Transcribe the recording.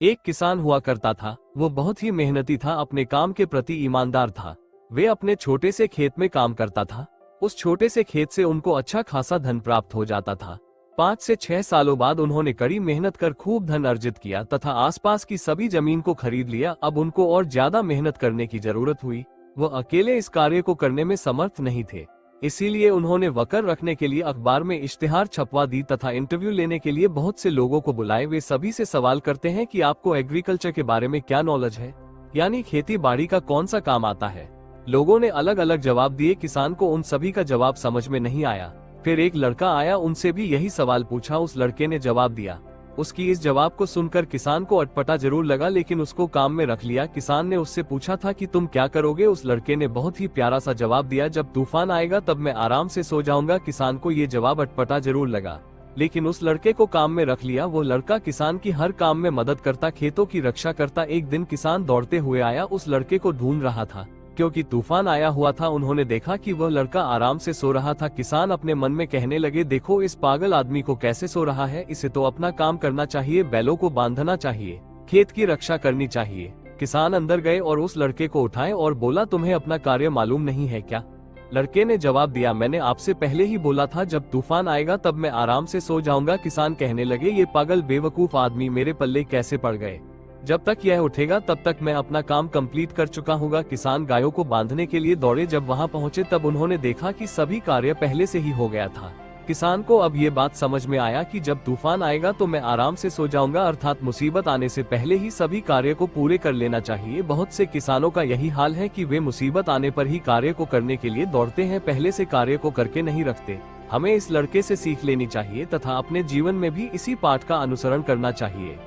एक किसान हुआ करता था। वो बहुत ही मेहनती था, अपने काम के प्रति ईमानदार था। वे अपने छोटे से खेत में काम करता था। उस छोटे से खेत से उनको अच्छा खासा धन प्राप्त हो जाता था। 5 से 6 सालों बाद उन्होंने कड़ी मेहनत कर खूब धन अर्जित किया तथा आसपास की सभी जमीन को खरीद लिया। अब उनको और ज्यादा मेहनत करने की जरूरत हुई। वो अकेले इस कार्य को करने में समर्थ नहीं थे। इसीलिए उन्होंने वकर रखने के लिए अखबार में इश्तिहार छपवा दी तथा इंटरव्यू लेने के लिए बहुत से लोगों को बुलाए। वे सभी से सवाल करते हैं कि आपको एग्रीकल्चर के बारे में क्या नॉलेज है, यानी खेती बाड़ी का कौन सा काम आता है। लोगों ने अलग अलग जवाब दिए। किसान को उन सभी का जवाब समझ में नहीं आया। फिर एक लड़का आया, उनसे भी यही सवाल पूछा। उस लड़के ने जवाब दिया। उसकी इस जवाब को सुनकर किसान को अटपटा जरूर लगा, लेकिन उसको काम में रख लिया। किसान ने उससे पूछा था कि तुम क्या करोगे। उस लड़के ने बहुत ही प्यारा सा जवाब दिया, जब तूफान आएगा तब मैं आराम से सो जाऊंगा। किसान को ये जवाब अटपटा जरूर लगा, लेकिन उस लड़के को काम में रख लिया। वो लड़का किसान की हर काम में मदद करता, खेतों की रक्षा करता। एक दिन किसान दौड़ते हुए आया, उस लड़के को ढूंढ रहा था क्योंकि तूफान आया हुआ था। उन्होंने देखा कि वह लड़का आराम से सो रहा था। किसान अपने मन में कहने लगे, देखो इस पागल आदमी को कैसे सो रहा है। इसे तो अपना काम करना चाहिए, बैलों को बांधना चाहिए, खेत की रक्षा करनी चाहिए। किसान अंदर गए और उस लड़के को उठाए और बोला, तुम्हें अपना कार्य मालूम नहीं है क्या। लड़के ने जवाब दिया, मैंने आपसे पहले ही बोला था जब तूफान आएगा तब मैं आराम से सो जाऊंगा। किसान कहने लगे, ये पागल बेवकूफ आदमी मेरे पल्ले कैसे पड़ गए। जब तक यह उठेगा तब तक मैं अपना काम कंप्लीट कर चुका हूँगा। किसान गायों को बांधने के लिए दौड़े। जब वहां पहुंचे तब उन्होंने देखा कि सभी कार्य पहले से ही हो गया था। किसान को अब ये बात समझ में आया कि जब तूफान आएगा तो मैं आराम से सो जाऊंगा, अर्थात मुसीबत आने से पहले ही सभी कार्य को पूरे कर लेना चाहिए। बहुत से किसानों का यही हाल है कि वे मुसीबत आने पर ही कार्य को करने के लिए दौड़ते हैं, पहले से कार्य को करके नहीं रखते। हमें इस लड़के से सीख लेनी चाहिए तथा अपने जीवन में भी इसी पाठ का अनुसरण करना चाहिए।